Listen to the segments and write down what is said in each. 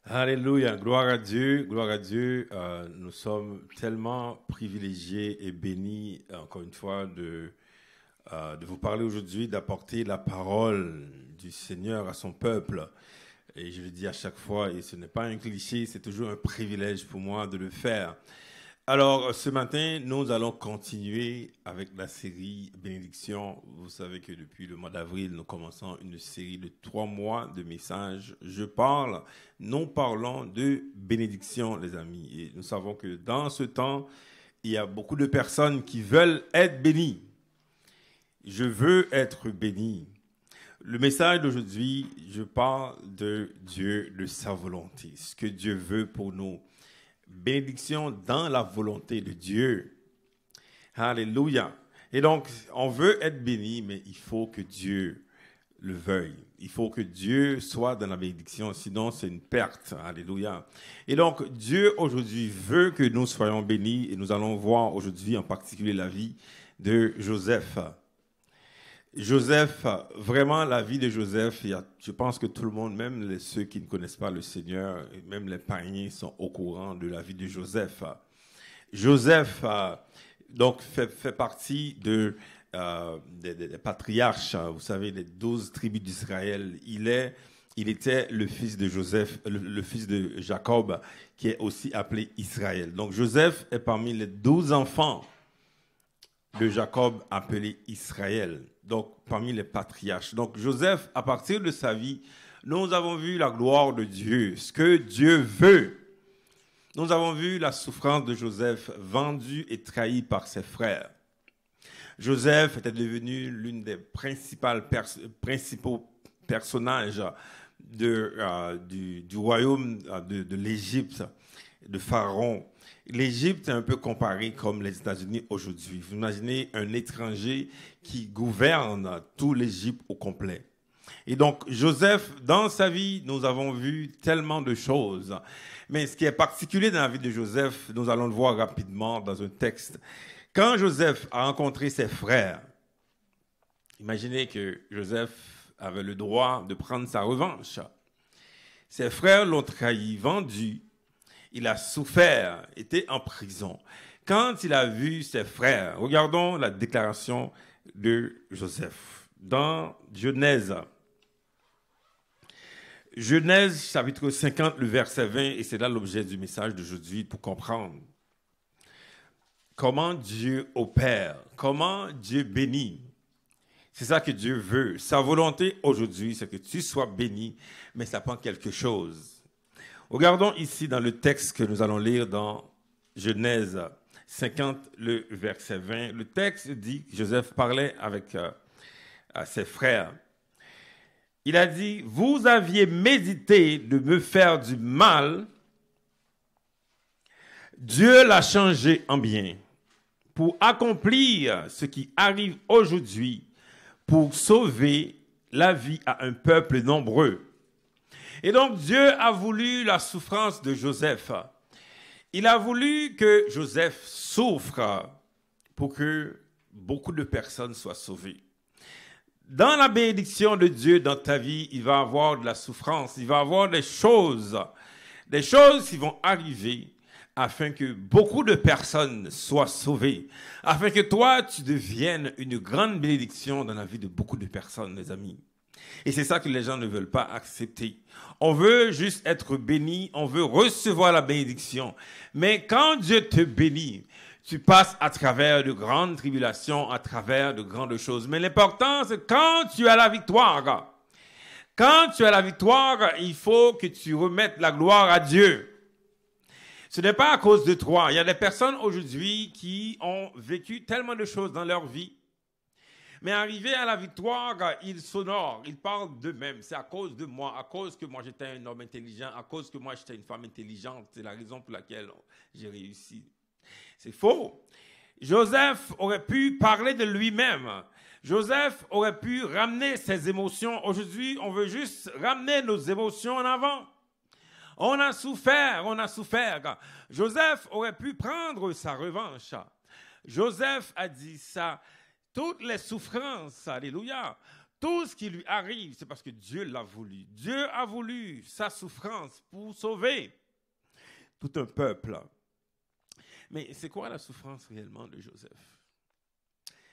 Alléluia, gloire à Dieu, gloire à Dieu. Nous sommes tellement privilégiés et bénis, encore une fois, de vous parler aujourd'hui, d'apporter la parole du Seigneur à son peuple. Et je le dis à chaque fois, et ce n'est pas un cliché, c'est toujours un privilège pour moi de le faire. Alors, ce matin, nous allons continuer avec la série Bénédiction. Vous savez que depuis le mois d'avril, nous commençons une série de 3 mois de messages. Nous parlons de bénédiction, les amis. Et nous savons que dans ce temps, il y a beaucoup de personnes qui veulent être bénies. Je veux être béni. Le message d'aujourd'hui, je parle de Dieu, de sa volonté, ce que Dieu veut pour nous. Bénédiction dans la volonté de Dieu. Alléluia. Et donc, on veut être béni, mais il faut que Dieu le veuille. Il faut que Dieu soit dans la bénédiction, sinon c'est une perte. Alléluia. Et donc, Dieu aujourd'hui veut que nous soyons bénis et nous allons voir aujourd'hui en particulier la vie de Joseph. Joseph, vraiment la vie de Joseph, je pense que tout le monde, même ceux qui ne connaissent pas le Seigneur, même les païens sont au courant de la vie de Joseph. Joseph donc fait partie des patriarches, vous savez, les 12 tribus d'Israël. Il était le fils de Joseph, le fils de Jacob, qui est aussi appelé Israël. Donc Joseph est parmi les 12 enfants de Jacob appelé Israël, donc parmi les patriarches. Donc Joseph, à partir de sa vie, nous avons vu la gloire de Dieu, ce que Dieu veut. Nous avons vu la souffrance de Joseph, vendu et trahi par ses frères. Joseph était devenu l'une des principaux personnages du royaume de l'Égypte, de Pharaon. L'Égypte est un peu comparée comme les États-Unis aujourd'hui. Vous imaginez un étranger qui gouverne tout l'Égypte au complet. Et donc, Joseph, dans sa vie, nous avons vu tellement de choses. Mais ce qui est particulier dans la vie de Joseph, nous allons le voir rapidement dans un texte. Quand Joseph a rencontré ses frères, imaginez que Joseph avait le droit de prendre sa revanche. Ses frères l'ont trahi, vendu. Il a souffert, était en prison. Quand il a vu ses frères, regardons la déclaration de Joseph dans Genèse. Genèse chapitre 50, le verset 20, et c'est là l'objet du message d'aujourd'hui pour comprendre comment Dieu opère, comment Dieu bénit. C'est ça que Dieu veut. Sa volonté aujourd'hui, c'est que tu sois béni, mais ça prend quelque chose. Regardons ici dans le texte que nous allons lire dans Genèse 50, le verset 20. Le texte dit que Joseph parlait avec ses frères. Il a dit, « Vous aviez médité de me faire du mal. Dieu l'a changé en bien pour accomplir ce qui arrive aujourd'hui, pour sauver la vie à un peuple nombreux. » Et donc, Dieu a voulu la souffrance de Joseph. Il a voulu que Joseph souffre pour que beaucoup de personnes soient sauvées. Dans la bénédiction de Dieu dans ta vie, il va y avoir de la souffrance, il va y avoir des choses qui vont arriver afin que beaucoup de personnes soient sauvées, afin que toi, tu deviennes une grande bénédiction dans la vie de beaucoup de personnes, mes amis. Et c'est ça que les gens ne veulent pas accepter. On veut juste être béni, on veut recevoir la bénédiction. Mais quand Dieu te bénit, tu passes à travers de grandes tribulations, à travers de grandes choses. Mais l'important, c'est quand tu as la victoire. Quand tu as la victoire, il faut que tu remettes la gloire à Dieu. Ce n'est pas à cause de toi. Il y a des personnes aujourd'hui qui ont vécu tellement de choses dans leur vie. Mais arrivé à la victoire, ils s'honorent, ils parlent d'eux-mêmes. C'est à cause de moi, à cause que moi j'étais un homme intelligent, à cause que moi j'étais une femme intelligente. C'est la raison pour laquelle j'ai réussi. C'est faux. Joseph aurait pu parler de lui-même. Joseph aurait pu ramener ses émotions. Aujourd'hui, on veut juste ramener nos émotions en avant. On a souffert, on a souffert. Joseph aurait pu prendre sa revanche. Joseph a dit ça. Toutes les souffrances, alléluia, tout ce qui lui arrive, c'est parce que Dieu l'a voulu. Dieu a voulu sa souffrance pour sauver tout un peuple. Mais c'est quoi la souffrance réellement de Joseph?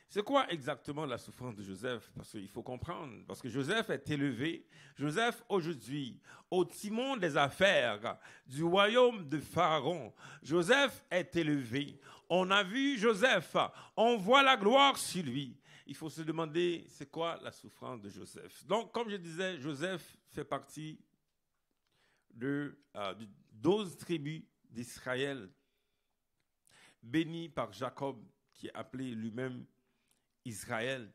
C'est quoi exactement la souffrance de Joseph? Parce qu'il faut comprendre, parce que Joseph est élevé. Joseph, aujourd'hui, au timon des affaires du royaume de Pharaon, Joseph est élevé. On a vu Joseph, on voit la gloire sur lui. Il faut se demander, c'est quoi la souffrance de Joseph? Donc, comme je disais, Joseph fait partie de 12 tribus d'Israël, bénies par Jacob, qui est appelé lui-même Israël.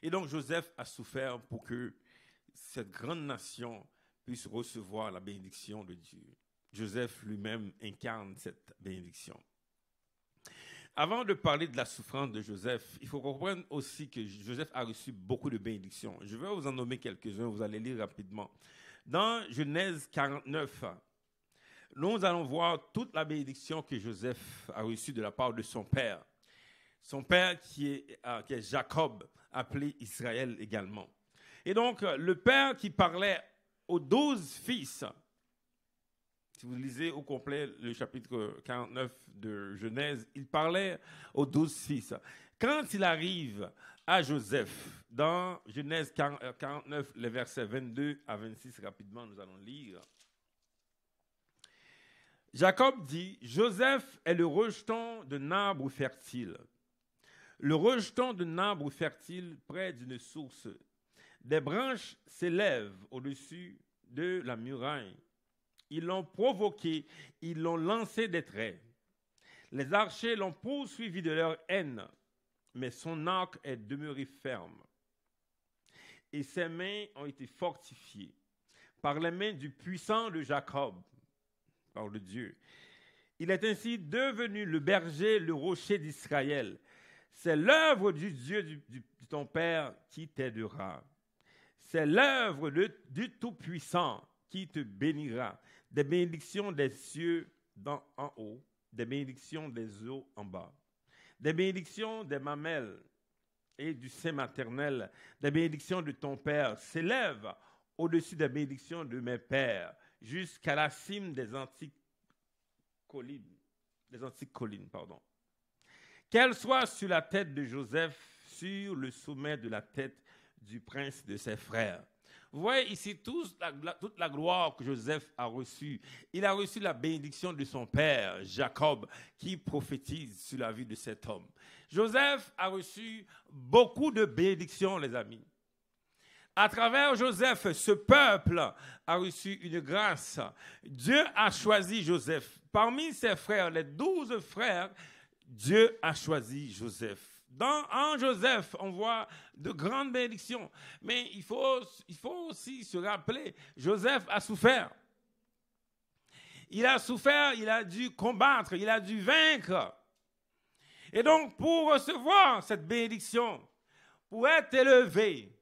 Et donc Joseph a souffert pour que cette grande nation puisse recevoir la bénédiction de Dieu. Joseph lui-même incarne cette bénédiction. Avant de parler de la souffrance de Joseph, il faut comprendre aussi que Joseph a reçu beaucoup de bénédictions. Je vais vous en nommer quelques-uns, vous allez lire rapidement. Dans Genèse 49, nous allons voir toute la bénédiction que Joseph a reçue de la part de son père. Son père qui est Jacob, appelé Israël également. Et donc, le père qui parlait aux 12 fils, si vous lisez au complet le chapitre 49 de Genèse, il parlait aux 12 fils. Quand il arrive à Joseph, dans Genèse 49, les versets 22 à 26, rapidement, nous allons lire. Jacob dit, « Joseph est le rejeton d'un arbre fertile. Le rejeton d'un arbre fertile près d'une source. Des branches s'élèvent au-dessus de la muraille. Ils l'ont provoqué, ils l'ont lancé des traits. Les archers l'ont poursuivi de leur haine, mais son arc est demeuré ferme. Et ses mains ont été fortifiées par les mains du puissant de Jacob, par le Dieu. Il est ainsi devenu le berger, le rocher d'Israël. C'est l'œuvre du Dieu de ton Père qui t'aidera. C'est l'œuvre du Tout-Puissant qui te bénira. Des bénédictions des cieux en haut, des bénédictions des eaux en bas. Des bénédictions des mamelles et du sein maternel. Des bénédictions de ton Père s'élèvent au-dessus des bénédictions de mes pères, jusqu'à la cime des antiques collines. Qu'elle soit sur la tête de Joseph, sur le sommet de la tête du prince de ses frères. Vous voyez ici toute la gloire que Joseph a reçue. Il a reçu la bénédiction de son père, Jacob, qui prophétise sur la vie de cet homme. Joseph a reçu beaucoup de bénédictions, les amis. À travers Joseph, ce peuple a reçu une grâce. Dieu a choisi Joseph. Parmi ses frères, les 12 frères, Dieu a choisi Joseph. En Joseph, on voit de grandes bénédictions. Mais il faut aussi se rappeler, Joseph a souffert. Il a souffert, il a dû combattre, il a dû vaincre. Et donc, pour recevoir cette bénédiction, pour être élevé,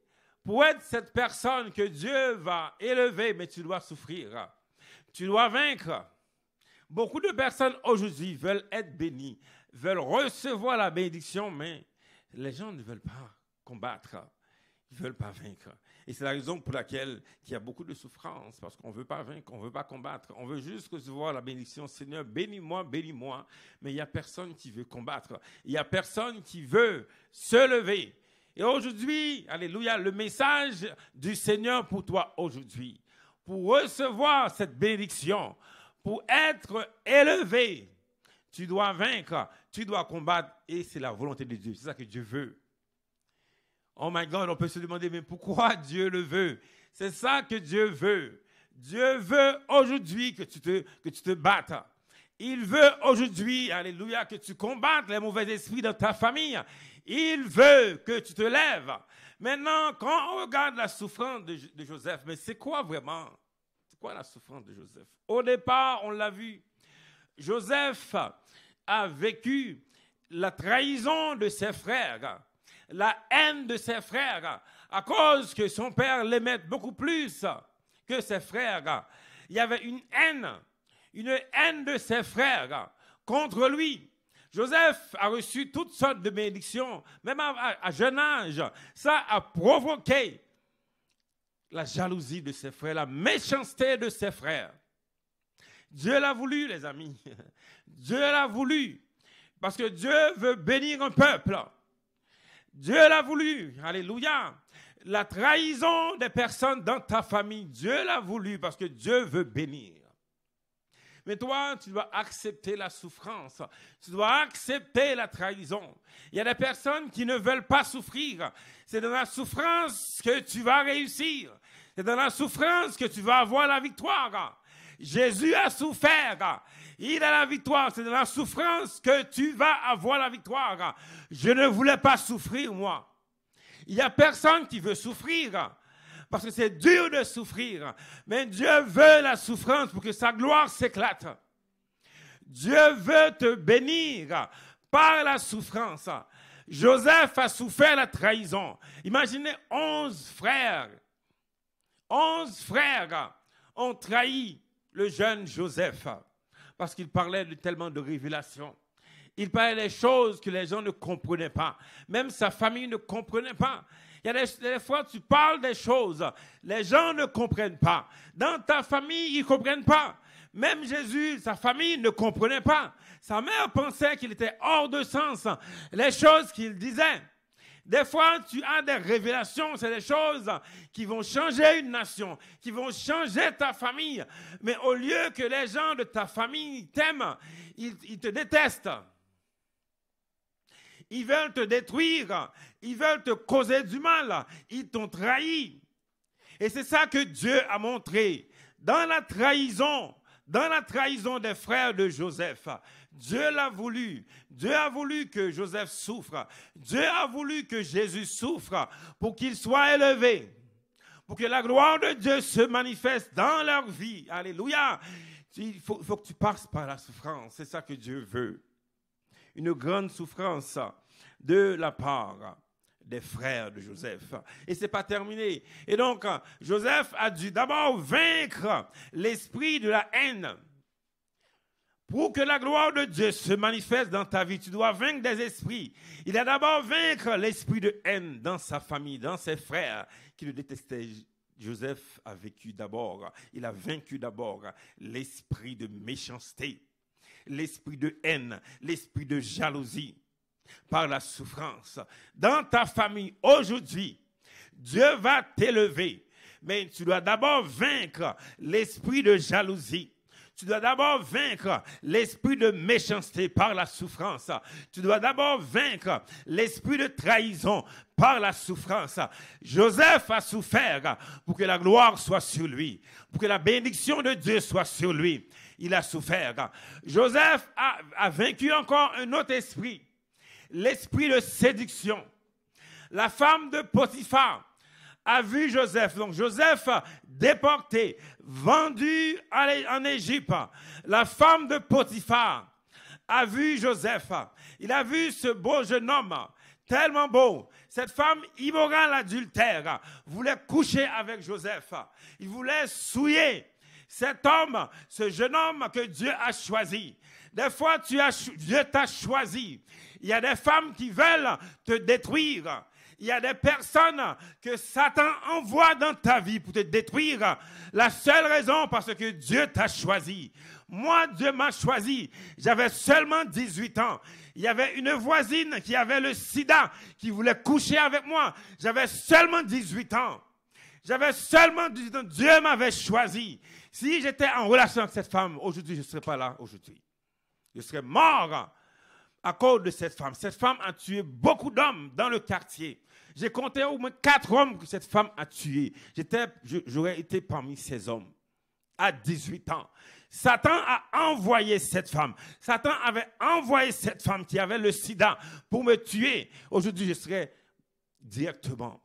pour être cette personne que Dieu va élever, mais tu dois souffrir. Tu dois vaincre. Beaucoup de personnes aujourd'hui veulent être bénies, veulent recevoir la bénédiction, mais les gens ne veulent pas combattre. Ils ne veulent pas vaincre. Et c'est la raison pour laquelle il y a beaucoup de souffrance, parce qu'on ne veut pas vaincre, on ne veut pas combattre. On veut juste recevoir la bénédiction. Seigneur, bénis-moi, bénis-moi. Mais il n'y a personne qui veut combattre. Il n'y a personne qui veut se lever. Et aujourd'hui, alléluia, le message du Seigneur pour toi aujourd'hui, pour recevoir cette bénédiction, pour être élevé, tu dois vaincre, tu dois combattre, et c'est la volonté de Dieu. C'est ça que Dieu veut. Oh my God, on peut se demander, mais pourquoi Dieu le veut? C'est ça que Dieu veut. Dieu veut aujourd'hui que tu te battes. Il veut aujourd'hui, alléluia, que tu combattes les mauvais esprits dans ta famille. Il veut que tu te lèves. Maintenant, quand on regarde la souffrance de Joseph, mais c'est quoi vraiment? C'est quoi la souffrance de Joseph? Au départ, on l'a vu. Joseph a vécu la trahison de ses frères, la haine de ses frères, à cause que son père l'aimait beaucoup plus que ses frères. Il y avait une haine de ses frères contre lui. Joseph a reçu toutes sortes de bénédictions, même à jeune âge. Ça a provoqué la jalousie de ses frères, la méchanceté de ses frères. Dieu l'a voulu, les amis. Dieu l'a voulu. Parce que Dieu veut bénir un peuple. Dieu l'a voulu. Alléluia. La trahison des personnes dans ta famille, Dieu l'a voulu parce que Dieu veut bénir. Mais toi, tu dois accepter la souffrance. Tu dois accepter la trahison. Il y a des personnes qui ne veulent pas souffrir. C'est dans la souffrance que tu vas réussir. C'est dans la souffrance que tu vas avoir la victoire. Jésus a souffert. Il a la victoire. C'est dans la souffrance que tu vas avoir la victoire. Je ne voulais pas souffrir, moi. Il n'y a personne qui veut souffrir. Parce que c'est dur de souffrir. Mais Dieu veut la souffrance pour que sa gloire s'éclate. Dieu veut te bénir par la souffrance. Joseph a souffert la trahison. Imaginez 11 frères. 11 frères ont trahi le jeune Joseph. Parce qu'il parlait tellement de révélations. Il parlait des choses que les gens ne comprenaient pas. Même sa famille ne comprenait pas. Il y a des fois, tu parles des choses, les gens ne comprennent pas. Dans ta famille, ils ne comprennent pas. Même Jésus, sa famille ne comprenait pas. Sa mère pensait qu'il était hors de sens. Les choses qu'il disait. Des fois, tu as des révélations, c'est des choses qui vont changer une nation, qui vont changer ta famille. Mais au lieu que les gens de ta famille t'aiment, ils te détestent. Ils veulent te détruire. Ils veulent te causer du mal. Ils t'ont trahi. Et c'est ça que Dieu a montré. Dans la trahison des frères de Joseph, Dieu l'a voulu. Dieu a voulu que Joseph souffre. Dieu a voulu que Jésus souffre pour qu'il soit élevé. Pour que la gloire de Dieu se manifeste dans leur vie. Alléluia. Il faut que tu passes par la souffrance. C'est ça que Dieu veut. Une grande souffrance de la part des frères de Joseph. Et ce n'est pas terminé. Et donc, Joseph a dû d'abord vaincre l'esprit de la haine. Pour que la gloire de Dieu se manifeste dans ta vie, tu dois vaincre des esprits. Il a d'abord vaincre l'esprit de haine dans sa famille, dans ses frères qui le détestaient. Joseph a vécu d'abord, il a vaincu d'abord l'esprit de méchanceté. L'esprit de haine, l'esprit de jalousie, par la souffrance. Dans ta famille, aujourd'hui, Dieu va t'élever, mais tu dois d'abord vaincre l'esprit de jalousie. Tu dois d'abord vaincre l'esprit de méchanceté par la souffrance. Tu dois d'abord vaincre l'esprit de trahison par la souffrance. Joseph a souffert pour que la gloire soit sur lui, pour que la bénédiction de Dieu soit sur lui. Il a souffert. Joseph a vaincu encore un autre esprit, l'esprit de séduction. La femme de Potiphar a vu Joseph. Donc Joseph déporté, vendu en Égypte. La femme de Potiphar a vu Joseph. Il a vu ce beau jeune homme, tellement beau. Cette femme immorale adultère voulait coucher avec Joseph. Il voulait souiller cet homme, ce jeune homme que Dieu a choisi. Des fois, Dieu t'a choisi. Il y a des femmes qui veulent te détruire. Il y a des personnes que Satan envoie dans ta vie pour te détruire. La seule raison, parce que Dieu t'a choisi. Moi, Dieu m'a choisi. J'avais seulement 18 ans. Il y avait une voisine qui avait le sida, qui voulait coucher avec moi. J'avais seulement 18 ans. J'avais seulement 18 ans. Dieu m'avait choisi. Si j'étais en relation avec cette femme, aujourd'hui, je ne serais pas là aujourd'hui. Je serais mort à cause de cette femme. Cette femme a tué beaucoup d'hommes dans le quartier. J'ai compté au moins 4 hommes que cette femme a tués. J'aurais été parmi ces hommes à 18 ans. Satan a envoyé cette femme. Satan avait envoyé cette femme qui avait le sida pour me tuer. Aujourd'hui, je serais directement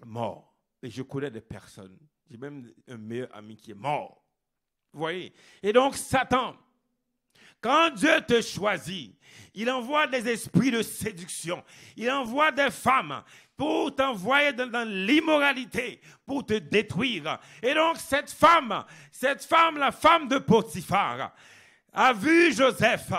mort. Et je connais des personnes. J'ai même un meilleur ami qui est mort. Vous voyez? Et donc, Satan, quand Dieu te choisit, il envoie des esprits de séduction. Il envoie des femmes pour t'envoyer dans l'immoralité, pour te détruire. Et donc, cette femme, la femme de Potiphar, a vu Joseph.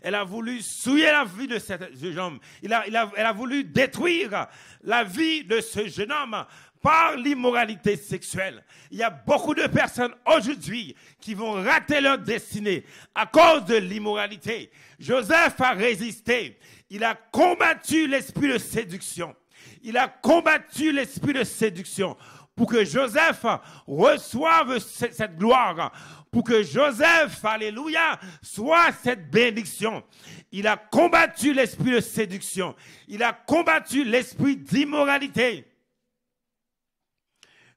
Elle a voulu souiller la vie de ce jeune homme. Elle a voulu détruire la vie de ce jeune homme par l'immoralité sexuelle. Il y a beaucoup de personnes aujourd'hui qui vont rater leur destinée à cause de l'immoralité. Joseph a résisté. Il a combattu l'esprit de séduction. Il a combattu l'esprit de séduction pour que Joseph reçoive cette gloire, pour que Joseph, alléluia, soit cette bénédiction. Il a combattu l'esprit de séduction. Il a combattu l'esprit d'immoralité.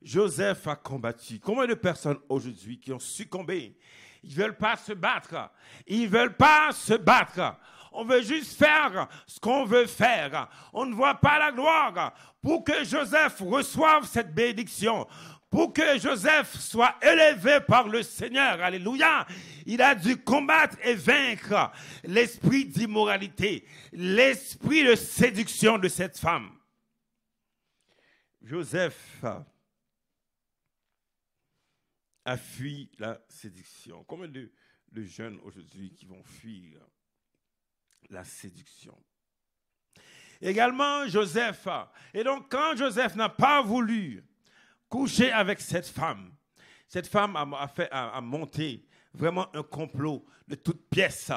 Joseph a combattu. Combien de personnes aujourd'hui qui ont succombé? Ils ne veulent pas se battre. Ils ne veulent pas se battre. On veut juste faire ce qu'on veut faire. On ne voit pas la gloire. Pour que Joseph reçoive cette bénédiction, pour que Joseph soit élevé par le Seigneur, alléluia, il a dû combattre et vaincre l'esprit d'immoralité, l'esprit de séduction de cette femme. Joseph a fui la séduction. Combien de jeunes aujourd'hui qui vont fuir la séduction? Également Joseph. Et donc quand Joseph n'a pas voulu coucher avec cette femme a monté vraiment un complot de toutes pièces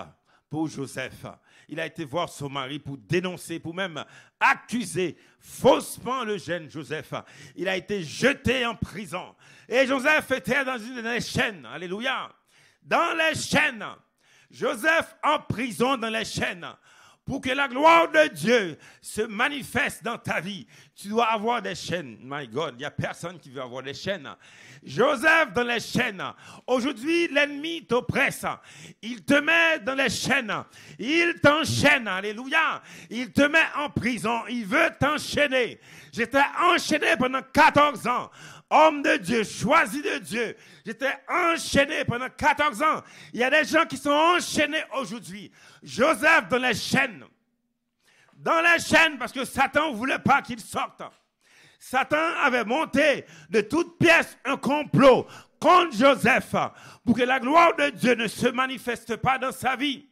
pour Joseph. Il a été voir son mari pour dénoncer, pour même accuser faussement le jeune Joseph. Il a été jeté en prison. Et Joseph était dans une des chaînes. Alléluia. Dans les chaînes. Joseph en prison dans les chaînes. Pour que la gloire de Dieu se manifeste dans ta vie, tu dois avoir des chaînes. My God, il n'y a personne qui veut avoir des chaînes. Joseph dans les chaînes. Aujourd'hui, l'ennemi t'oppresse. Il te met dans les chaînes. Il t'enchaîne. Alléluia. Il te met en prison. Il veut t'enchaîner. J'étais enchaîné pendant 14 ans. Homme de Dieu, choisi de Dieu. J'étais enchaîné pendant 14 ans. Il y a des gens qui sont enchaînés aujourd'hui. Joseph dans les chaînes. Dans les chaînes parce que Satan ne voulait pas qu'il sorte. Satan avait monté de toutes pièces un complot contre Joseph pour que la gloire de Dieu ne se manifeste pas dans sa vie.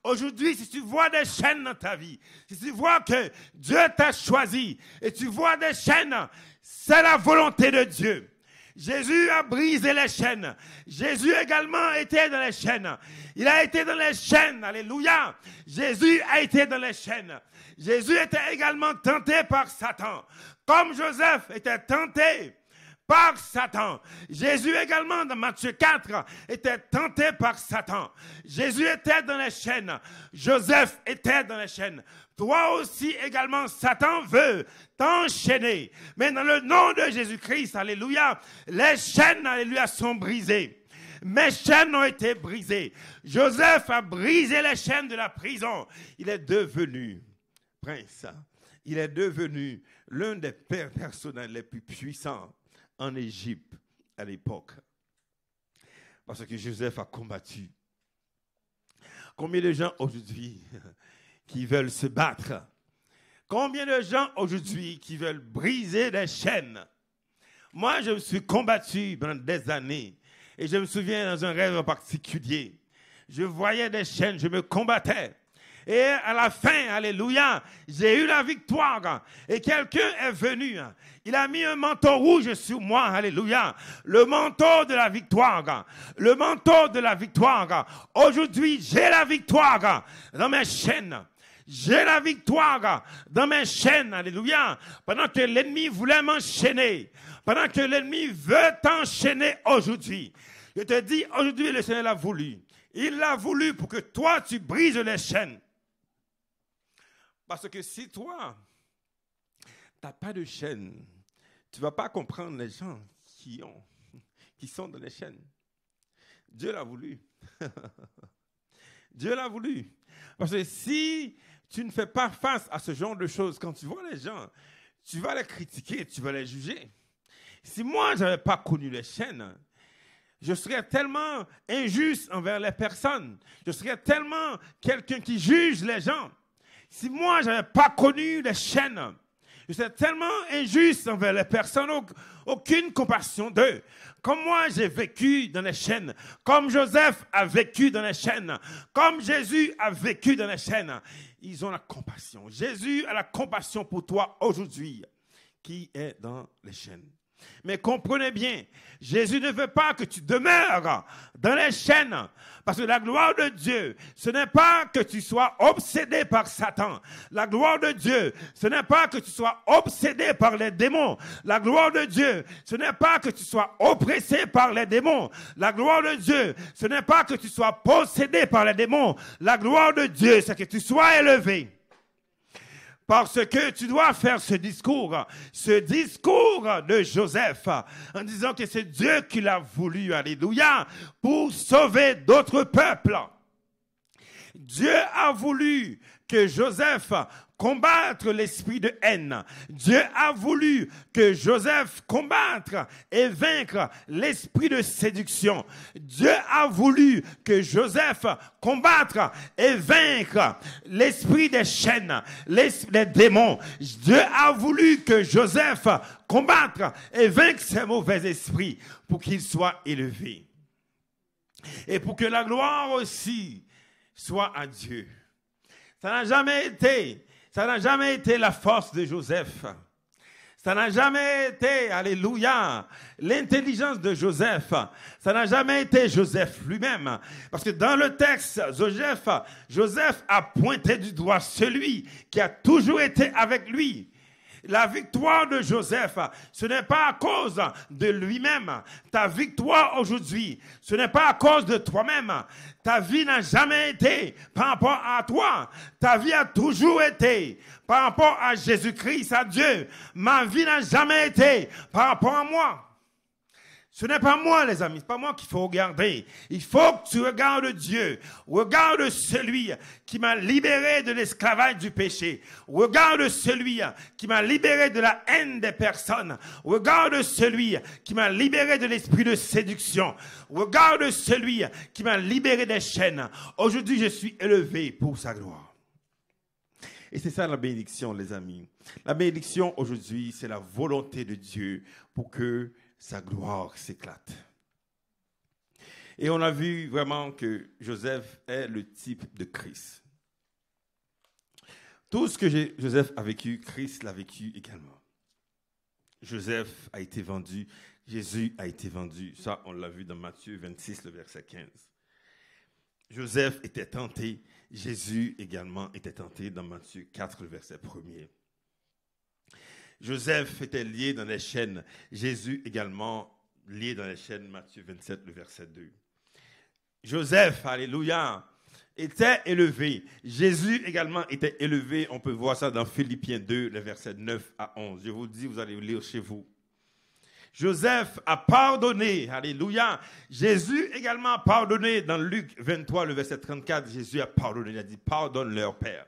Aujourd'hui, si tu vois des chaînes dans ta vie, si tu vois que Dieu t'a choisi et tu vois des chaînes, c'est la volonté de Dieu. Jésus a brisé les chaînes. Jésus également était dans les chaînes. Il a été dans les chaînes. Alléluia. Jésus a été dans les chaînes. Jésus était également tenté par Satan. Comme Joseph était tenté par Satan. Jésus également, dans Matthieu 4, était tenté par Satan. Jésus était dans les chaînes. Joseph était dans les chaînes. Toi aussi également, Satan veut t'enchaîner. Mais dans le nom de Jésus-Christ, alléluia, les chaînes, alléluia, sont brisées. Mes chaînes ont été brisées. Joseph a brisé les chaînes de la prison. Il est devenu prince. Il est devenu l'un des personnages les plus puissants en Égypte à l'époque. Parce que Joseph a combattu. Combien de gens aujourd'hui qui veulent se battre? Combien de gens aujourd'hui qui veulent briser des chaînes? Moi, je me suis combattu pendant des années. Et je me souviens dans un rêve particulier. Je voyais des chaînes, je me combattais. Et à la fin, alléluia, j'ai eu la victoire. Et quelqu'un est venu. Il a mis un manteau rouge sur moi, alléluia. Le manteau de la victoire. Le manteau de la victoire. Aujourd'hui, j'ai la victoire dans mes chaînes. J'ai la victoire dans mes chaînes, alléluia. Pendant que l'ennemi voulait m'enchaîner. Pendant que l'ennemi veut t'enchaîner aujourd'hui. Je te dis, aujourd'hui, le Seigneur l'a voulu. Il l'a voulu pour que toi, tu brises les chaînes. Parce que si toi, tu n'as pas de chaîne, tu ne vas pas comprendre les gens qui sont dans les chaînes. Dieu l'a voulu. Dieu l'a voulu. Parce que si tu ne fais pas face à ce genre de choses, quand tu vois les gens, tu vas les critiquer, tu vas les juger. Si moi, je n'avais pas connu les chaînes, je serais tellement injuste envers les personnes. Je serais tellement quelqu'un qui juge les gens. Si moi, je n'avais pas connu les chaînes, Je suis tellement injuste envers les personnes, aucune compassion d'eux. Comme moi, j'ai vécu dans les chaînes, comme Joseph a vécu dans les chaînes, comme Jésus a vécu dans les chaînes. Ils ont la compassion. Jésus a la compassion pour toi aujourd'hui, qui est dans les chaînes. Mais comprenez bien, Jésus ne veut pas que tu demeures dans les chaînes. Parce que la gloire de Dieu, ce n'est pas que tu sois obsédé par Satan. La gloire de Dieu, ce n'est pas que tu sois obsédé par les démons. La gloire de Dieu, ce n'est pas que tu sois oppressé par les démons. La gloire de Dieu, ce n'est pas que tu sois possédé par les démons. La gloire de Dieu, c'est que tu sois élevé. Parce que tu dois faire ce discours de Joseph, en disant que c'est Dieu qui l'a voulu, alléluia, pour sauver d'autres peuples. Dieu a voulu que Joseph combatte l'esprit de haine. Dieu a voulu que Joseph combatte et vaincre l'esprit de séduction. Dieu a voulu que Joseph combatte et vaincre l'esprit des chaînes, les démons. Dieu a voulu que Joseph combatte et vaincre ces mauvais esprits pour qu'il soit élevé. Et pour que la gloire aussi soit à Dieu. Ça n'a jamais été la force de Joseph. Ça n'a jamais été, alléluia, l'intelligence de Joseph. Ça n'a jamais été Joseph lui-même. Parce que dans le texte, Joseph a pointé du doigt celui qui a toujours été avec lui. La victoire de Joseph, ce n'est pas à cause de lui-même. Ta victoire aujourd'hui, ce n'est pas à cause de toi-même. Ta vie n'a jamais été par rapport à toi. Ta vie a toujours été par rapport à Jésus-Christ, à Dieu. Ma vie n'a jamais été par rapport à moi. Ce n'est pas moi, les amis, c'est pas moi qu'il faut regarder. Il faut que tu regardes Dieu. Regarde celui qui m'a libéré de l'esclavage du péché. Regarde celui qui m'a libéré de la haine des personnes. Regarde celui qui m'a libéré de l'esprit de séduction. Regarde celui qui m'a libéré des chaînes. Aujourd'hui, je suis élevé pour sa gloire. Et c'est ça la bénédiction, les amis. La bénédiction aujourd'hui, c'est la volonté de Dieu pour que sa gloire s'éclate. Et on a vu vraiment que Joseph est le type de Christ. Tout ce que Joseph a vécu, Christ l'a vécu également. Joseph a été vendu, Jésus a été vendu. Ça, on l'a vu dans Matthieu 26, le verset 15. Joseph était tenté, Jésus également était tenté dans Matthieu 4, le verset 1er. Joseph était lié dans les chaînes. Jésus également lié dans les chaînes. Matthieu 27, le verset 2. Joseph, alléluia, était élevé. Jésus également était élevé. On peut voir ça dans Philippiens 2, le verset 9 à 11. Je vous dis, vous allez lire chez vous. Joseph a pardonné. Alléluia. Jésus également a pardonné. Dans Luc 23, le verset 34, Jésus a pardonné. Il a dit, pardonne leur Père.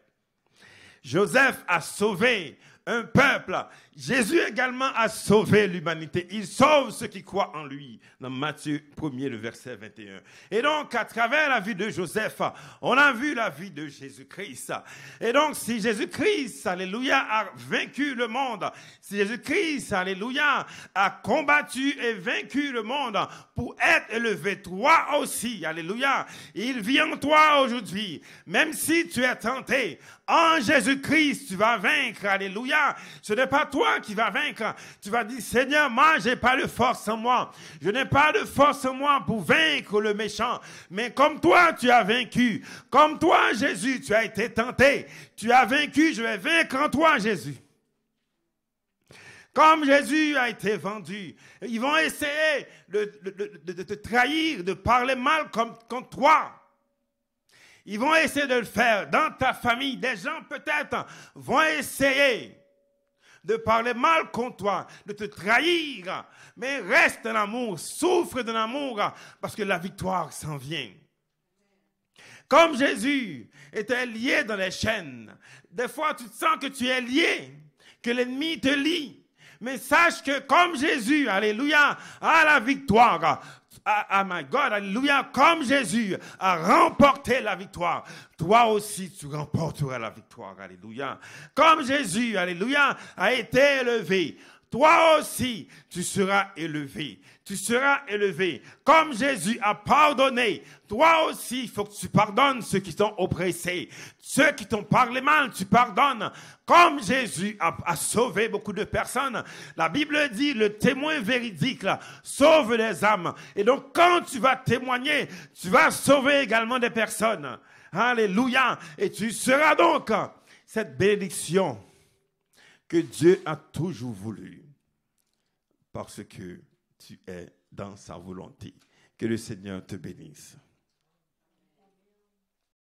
Joseph a sauvé un peuple. Jésus également a sauvé l'humanité. Il sauve ceux qui croient en lui. Dans Matthieu 1er, le verset 21. Et donc, à travers la vie de Joseph, on a vu la vie de Jésus-Christ. Et donc, si Jésus-Christ, alléluia, a vaincu le monde, si Jésus-Christ, alléluia, a combattu et vaincu le monde pour être élevé, toi aussi, alléluia, il vit en toi aujourd'hui. Même si tu es tenté, en Jésus-Christ, tu vas vaincre, alléluia. Ce n'est pas toi qui vas vaincre. Tu vas dire, Seigneur, moi, je n'ai pas de force en moi. Je n'ai pas de force en moi pour vaincre le méchant. Mais comme toi, tu as vaincu. Comme toi, Jésus, tu as été tenté. Tu as vaincu, je vais vaincre en toi, Jésus. Comme Jésus a été vendu, ils vont essayer de te trahir, de parler mal contre toi. Ils vont essayer de le faire dans ta famille. Des gens peut-être vont essayer de parler mal contre toi, de te trahir. Mais reste dans l'amour, souffre de l'amour, parce que la victoire s'en vient. Comme Jésus était lié dans les chaînes, des fois tu sens que tu es lié, que l'ennemi te lie. Mais sache que comme Jésus, alléluia, a la victoire, my God, alléluia, comme Jésus a remporté la victoire, toi aussi tu remporteras la victoire, alléluia. Comme Jésus, alléluia, a été élevé, toi aussi, tu seras élevé. Tu seras élevé. Comme Jésus a pardonné, toi aussi, il faut que tu pardonnes ceux qui t'ont oppressé. Ceux qui t'ont parlé mal, tu pardonnes. Comme Jésus a sauvé beaucoup de personnes. La Bible dit, le témoin véridique là, sauve les âmes. Et donc, quand tu vas témoigner, tu vas sauver également des personnes. Alléluia. Et tu seras donc cette bénédiction que Dieu a toujours voulu, parce que tu es dans sa volonté. Que le Seigneur te bénisse.